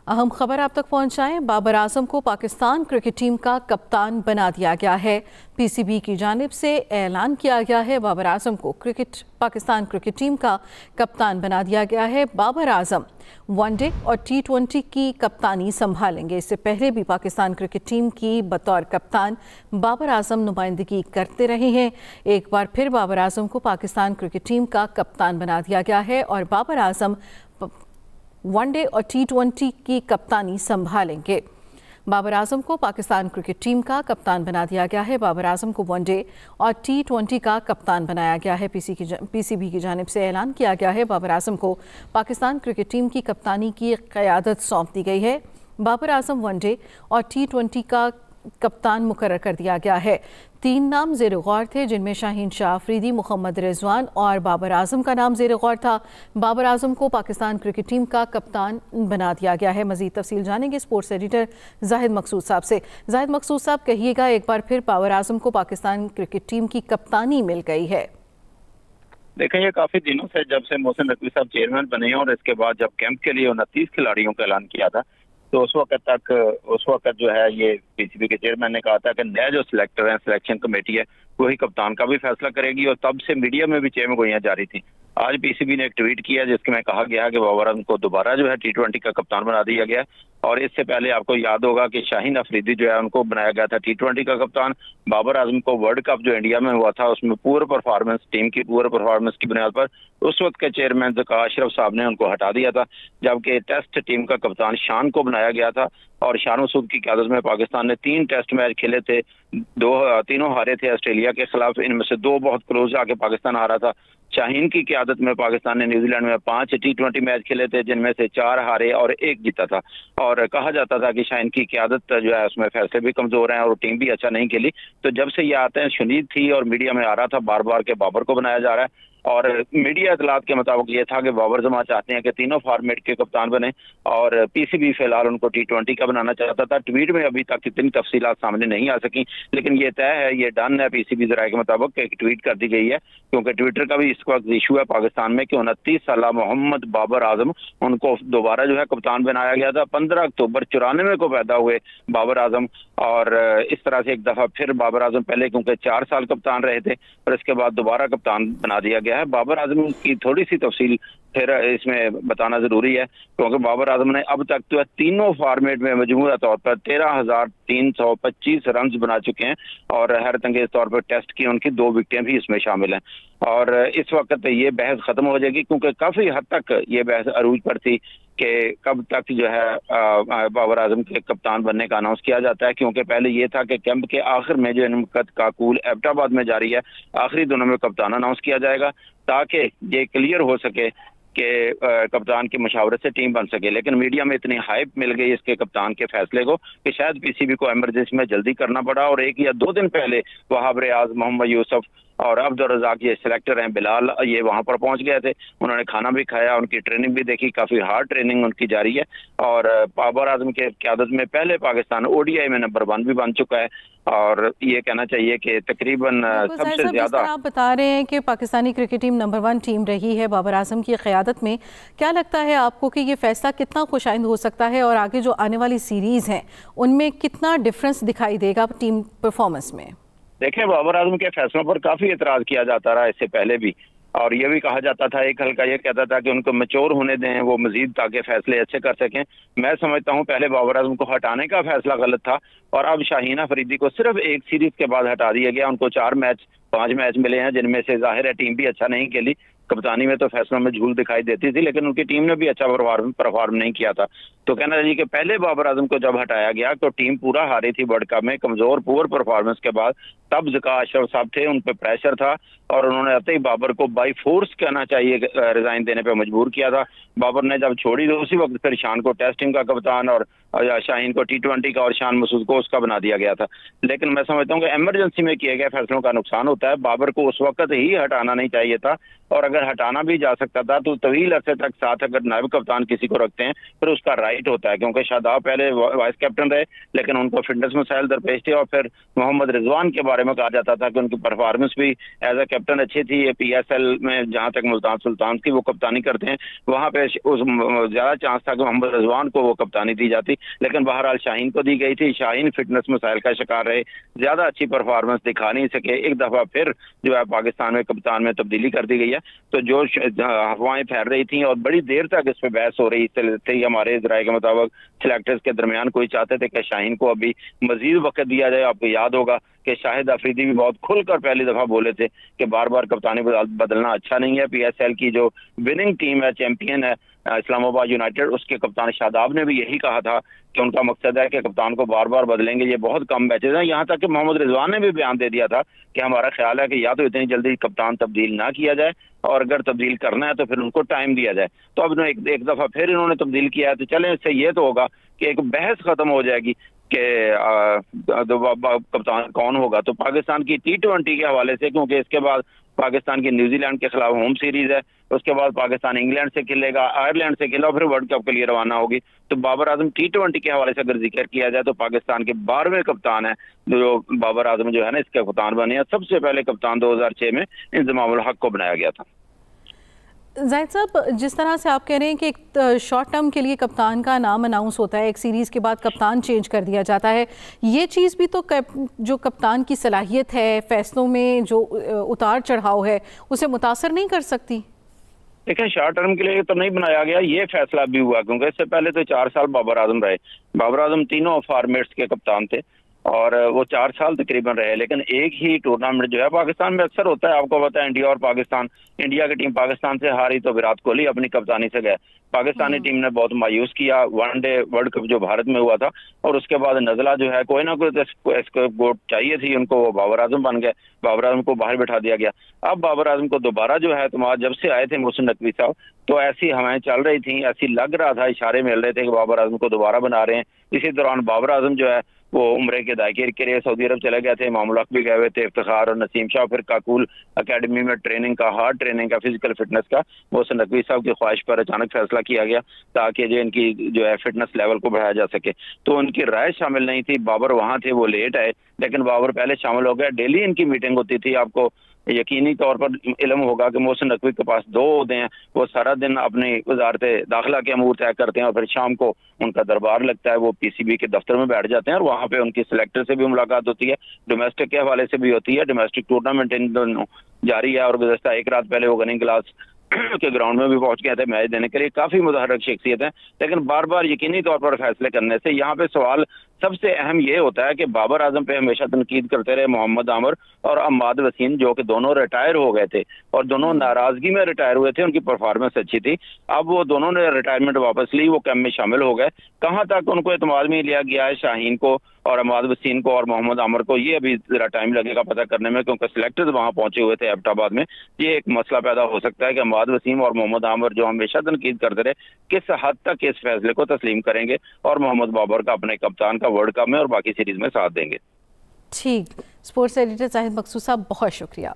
अहम खबर आप तक पहुंचाएं। बाबर आजम को पाकिस्तान क्रिकेट टीम का कप्तान बना दिया गया है। पीसीबी की जानिब से ऐलान किया गया है बाबर आजम को पाकिस्तान क्रिकेट टीम का कप्तान बना दिया गया है। बाबर आजम वनडे और T20 की कप्तानी संभालेंगे। इससे पहले भी पाकिस्तान क्रिकेट टीम की बतौर कप्तान बाबर आजम नुमाइंदगी करते रहे हैं। एक बार फिर बाबर आजम को पाकिस्तान क्रिकेट टीम का कप्तान बना दिया गया है और बाबर आजम वनडे और T20 की कप्तानी संभालेंगे। बाबर आजम को पाकिस्तान क्रिकेट टीम का कप्तान बना दिया गया है। बाबर आजम को वनडे और T20 का कप्तान बनाया गया है। पीसीबी की जानिब से ऐलान किया गया है बाबर आजम को पाकिस्तान क्रिकेट टीम की कप्तानी की क़यादत सौंप दी गई है। बाबर आजम वनडे और T20 का कप्तान मुकर्रर कर दिया गया है। 3 नाम ज़ेर गौर थे, जिनमें शाहीन शाह अफरीदी, मोहम्मद रिजवान और बाबर आजम का नाम ज़ेर गौर था। बाबर आजम को पाकिस्तान क्रिकेट टीम का कप्तान बना दिया गया है। मज़ीद तफसील जानेंगे स्पोर्ट्स एडिटर जाहिद मकसूद साहब से। जाहिद मकसूद साहब, कहिएगा, एक बार फिर बाबर आजम को पाकिस्तान क्रिकेट टीम की कप्तानी मिल गई है। देखें, ये काफी दिनों से जब से मोहसिन नकवी साहब चेयरमैन बने और इसके बाद जब कैंप के लिए 29 खिलाड़ियों का ऐलान किया था, तो उस वक्त जो है ये पीसीबी के चेयरमैन ने कहा था कि नया जो सिलेक्टर है, सिलेक्शन कमेटी है, वही कप्तान का भी फैसला करेगी। और तब से मीडिया में भी चेमगोइयां जारी थी। आज पीसीबी ने एक ट्वीट किया जिसमें कहा गया कि बाबर आजम को दोबारा जो है T20 का कप्तान बना दिया गया। और इससे पहले आपको याद होगा कि शाहीन अफरीदी जो है उनको बनाया गया था T20 का कप्तान। बाबर आजम को वर्ल्ड कप जो इंडिया में हुआ था उसमें पूरे परफॉर्मेंस, टीम की पूरे परफॉर्मेंस की बुनियाद पर उस वक्त के चेयरमैन ज़का अशरफ साहब ने उनको हटा दिया था, जबकि टेस्ट टीम का कप्तान शान को बनाया गया था। और शान मसूद की क़यादत में पाकिस्तान ने 3 टेस्ट मैच खेले थे, तीनों हारे थे ऑस्ट्रेलिया के खिलाफ। इनमें से 2 बहुत क्लोज आके पाकिस्तान हारा था। शाहीन की क़यादत में पाकिस्तान ने न्यूजीलैंड में 5 T20 मैच खेले थे, जिनमें से 4 हारे और 1 जीता था। और कहा जाता था कि शाहीन की क़यादत जो है उसमें फैसले भी कमजोर हैं और टीम भी अच्छा नहीं खेली। तो जब से ये आते हैं शुनीद थी और मीडिया में आ रहा था बार बार के बाबर को बनाया जा रहा है। और मीडिया इतलात के मुताबिक ये था कि बाबर जमा चाहते हैं कि तीनों फॉर्मेट के कप्तान बने और पीसीबी फिलहाल उनको T20 का बनाना चाहता था। ट्वीट में अभी तक इतनी तफसीलात सामने नहीं आ सकी, लेकिन ये तय है, ये डन है पीसीबी ज़राए के मुताबिक एक ट्वीट कर दी गई है, क्योंकि ट्विटर का भी इस वक्त इशू है पाकिस्तान में कि 29 साल मोहम्मद बाबर आजम, उनको दोबारा जो है कप्तान बनाया गया था। 15 अक्टूबर 94 को पैदा हुए बाबर आजम। और इस तरह से एक दफा फिर बाबर आजम पहले क्योंकि 4 साल कप्तान रहे थे और इसके बाद दोबारा कप्तान बना दिया गया है। बाबर आजम की थोड़ी सी तफसील फिर इसमें बताना जरूरी है, क्योंकि बाबर आजम ने अब तक तो तीनों फॉर्मेट में मजमूआ तौर पर 13,325 रन बना चुके हैं और हैरत अंगेज तौर पर टेस्ट की उनकी 2 विकेटें भी इसमें शामिल हैं। और इस वक्त ये बहस खत्म हो जाएगी, क्योंकि काफी हद तक ये बहस अरूज पर थी कि कब तक जो है बाबर आजम के कप्तान बनने का अनाउंस किया जाता है। क्योंकि पहले ये था कि कैंप के आखिर में जो इनकत का कूल एबटाबाद में जारी है, आखिरी दिनों में कप्तान अनाउंस किया जाएगा, ताकि ये क्लियर हो सके कि कप्तान की मशावरत से टीम बन सके। लेकिन मीडिया में इतनी हाइप मिल गई इसके कप्तान के फैसले को कि शायद पीसीबी को इमरजेंसी में जल्दी करना पड़ा। और 1 या 2 दिन पहले वहाब रियाज, मोहम्मद यूसुफ और अब्दुल रज़ाक, ये सिलेक्टर हैं बिलाल, ये वहां पर पहुंच गए थे। उन्होंने खाना भी खाया, उनकी ट्रेनिंग भी देखी, काफी हार्ड ट्रेनिंग उनकी जारी है। और बाबर आजम के क़यादत में पहले पाकिस्तान ODI में नंबर 1 भी बन चुका है। और ये कहना चाहिए कि तकरीबन सबसे ज्यादा, आप बता रहे हैं कि Pakistani cricket team number 1 team रही है बाबर आजम की क़यादत में, क्या लगता है आपको कि ये फैसला कितना खुशाइंद हो सकता है और आगे जो आने वाली सीरीज हैं उनमें कितना डिफरेंस दिखाई देगा टीम परफॉर्मेंस में? देखें, बाबर आजम के फैसलों पर काफी एतराज किया जाता रहा इससे पहले भी, और ये भी कहा जाता था, एक हल्का ये कहता था कि उनको मैच्योर होने दें वो मजीद, ताकि फैसले अच्छे कर सकें। मैं समझता हूं पहले बाबर आजम को हटाने का फैसला गलत था और अब शाहीन अफरीदी को सिर्फ एक सीरीज के बाद हटा दिया गया। उनको 5 मैच मिले हैं, जिनमें से जाहिर है टीम भी अच्छा नहीं खेली। कप्तानी में तो फैसलों में झूल दिखाई देती थी, लेकिन उनकी टीम ने भी अच्छा परफॉर्म नहीं किया था। तो कहना चाहिए कि पहले बाबर आजम को जब हटाया गया तो टीम पूरा हारी थी वर्ल्ड कप में, कमजोर पुअर परफॉर्मेंस के बाद। तब ज़का अशरफ साहब थे, उन पर प्रेशर था और उन्होंने आते ही बाबर को बाई फोर्स कहना चाहिए रिजाइन देने पर मजबूर किया था। बाबर ने जब छोड़ी तो उसी वक्त फिर शान को टेस्ट टीम का कप्तान और शाहीन को T20 का और शान मसूद को उसका बना दिया गया था। लेकिन मैं समझता हूँ कि इमरजेंसी में किए गए फैसलों का नुकसान होता है। बाबर को उस वक्त ही हटाना नहीं चाहिए था, और अगर हटाना भी जा सकता था तो तवील अरसे तक साथ अगर नायब कप्तान किसी को रखते हैं फिर उसका राइट होता है, क्योंकि शादाब पहले वाइस कैप्टन रहे लेकिन उनको फिटनेस मसाइल दरपेश थे। और फिर मोहम्मद रिजवान के बारे में कहा जाता था कि उनकी परफॉर्मेंस भी एज ए कैप्टन अच्छी थी। ये PSL में जहां तक मुल्तान सुल्तान की वो कप्तानी करते हैं, वहां पे उस ज्यादा चांस था कि मोहम्मद रिजवान को वो कप्तानी दी जाती, लेकिन बहरहाल शाहीन को दी गई थी। शाहीन फिटनेस मसाइल का शिकार रहे, ज्यादा अच्छी परफॉर्मेंस दिखा नहीं सके। एक दफा फिर जो है पाकिस्तान में कप्तान में तब्दीली कर दी गई है। तो जो अफवाहें फैल रही थी और बड़ी देर तक इस पे बहस हो रही थी, हमारे राय के मुताबिक सिलेक्टर्स के दरमियान, कोई चाहते थे कि शाहीन को अभी मजीद वक्त दिया जाए। आपको याद होगा कि शाहिद अफरीदी भी बहुत खुलकर पहली दफा बोले थे कि बार बार कप्तानी बदलना अच्छा नहीं है। PSL की जो विनिंग टीम है, चैंपियन है इस्लामाबाद यूनाइटेड, उसके कप्तान शादाब ने भी यही कहा था कि उनका मकसद है कि कप्तान को बार बार बदलेंगे, ये बहुत कम मैचेज हैं। यहाँ तक कि मोहम्मद रिजवान ने भी बयान दे दिया था कि हमारा ख्याल है कि या तो इतनी जल्दी कप्तान तब्दील ना किया जाए, और अगर तब्दील करना है तो फिर उनको टाइम दिया जाए। तो अब एक दफा फिर इन्होंने तब्दील किया है, तो चलें इससे ये तो होगा कि एक बहस खत्म हो जाएगी कि कप्तान कौन होगा। तो पाकिस्तान की T20 के हवाले से, क्योंकि इसके बाद पाकिस्तान की न्यूजीलैंड के खिलाफ होम सीरीज है, उसके बाद पाकिस्तान इंग्लैंड से खेलेगा, आयरलैंड से खेला, फिर वर्ल्ड कप के लिए रवाना होगी। तो बाबर आजम T20 के हवाले से अगर जिक्र किया जाए तो पाकिस्तान के 12वें कप्तान है जो बाबर आजम जो है ना इसके कप्तान बने हैं। सबसे पहले कप्तान 2006 में इंजमाम उल हक को बनाया गया था। जाहिद साहब, जिस तरह से आप कह रहे हैं कि एक शॉर्ट टर्म के लिए कप्तान का नाम अनाउंस होता है, एक सीरीज़ के बाद कप्तान चेंज कर दिया जाता है, ये चीज़ भी तो जो कप्तान की सलाहियत है, फैसलों में जो उतार चढ़ाव है, उसे मुतासर नहीं कर सकती? देखिए, शॉर्ट टर्म के लिए तो नहीं बनाया गया, ये फैसला भी हुआ क्योंकि इससे पहले तो 4 साल बाबर आजम रहे। बाबर आजम तीनों फॉर्मेट्स के कप्तान थे और वो 4 साल तकरीबन रहे, लेकिन एक ही टूर्नामेंट जो है पाकिस्तान में अक्सर होता है, आपको पता है, इंडिया और पाकिस्तान, इंडिया की टीम पाकिस्तान से हारी तो विराट कोहली अपनी कप्तानी से गए। पाकिस्तानी टीम ने बहुत मायूस किया वनडे वर्ल्ड कप जो भारत में हुआ था, और उसके बाद नजला जो है कोई ना कोई इसको गोट चाहिए थी उनको, वो बाबर आजम बन गए, बाबर आजम को बाहर बिठा दिया गया। अब बाबर आजम को दोबारा जो है तुम्हारा जब से आए थे मोहसिन नकवी साहब, तो ऐसी हवाएं चल रही थी, ऐसी लग रहा था, इशारे मिल रहे थे कि बाबर आजम को दोबारा बना रहे हैं। इसी दौरान बाबर आजम जो है वो उम्रे के दायरे के लिए सऊदी अरब चले गए थे, मामूल हक भी गए हुए थे, इफ्तिखार और नसीम शाह, फिर काकूल अकेडमी में ट्रेनिंग का, हार्ड ट्रेनिंग का, फिजिकल फिटनेस का मोहसिन नकवी साहब की ख्वाहिश पर अचानक फैसला किया गया ताकि जो इनकी जो है फिटनेस लेवल को बढ़ाया जा सके। तो उनकी राय शामिल नहीं थी, बाबर वहां थे, वो लेट आए, लेकिन बाबर पहले शामिल हो गया। डेली इनकी मीटिंग होती थी, आपको यकीनी तौर पर इल्म होगा कि मोहसिन नकवी के पास 2 ओहदे हैं, वो सारा दिन अपनी वजारत दाखिला के अमूर तय करते हैं और फिर शाम को उनका दरबार लगता है, वो PCB के दफ्तर में बैठ जाते हैं और वहाँ पे उनकी सिलेक्टर से भी मुलाकात होती है, डोमेस्टिक के हवाले से भी होती है। डोमेस्टिक टूर्नामेंट इन दोनों जारी है और गुज़श्ता एक रात पहले वो गनिंग क्लास के ग्राउंड में भी पहुंच गए थे मैच देने के लिए। काफी मुतहर्रिक शख्सियत है, लेकिन बार बार यकीनी तौर पर फैसले करने से यहाँ पे सवाल सबसे अहम ये होता है कि बाबर आजम पे हमेशा तनकीद करते रहे मोहम्मद आमिर और अम्माद वसीम, जो कि दोनों रिटायर हो गए थे और दोनों नाराजगी में रिटायर हुए थे, उनकी परफॉर्मेंस अच्छी थी। अब वो दोनों ने रिटायरमेंट वापस ली, वो कैंप में शामिल हो गए। कहाँ तक उनको एतमाद में लिया गया है शाहीन को और अम्माद वसीम को और मोहम्मद आमिर को, ये अभी जरा टाइम लगेगा पता करने में, क्योंकि सिलेक्टर्स वहां पहुंचे हुए थे एबटाबाद में। ये एक मसला पैदा हो सकता है कि अम्माद वसीम और मोहम्मद आमिर जो हमेशा तनकीद करते रहे, किस हद तक इस फैसले को तस्लीम करेंगे और मोहम्मद बाबर का अपने कप्तान का वर्ल्ड कप में और बाकी सीरीज में साथ देंगे। ठीक, स्पोर्ट्स एडिटर जाहिद मकसूद साहब, बहुत शुक्रिया।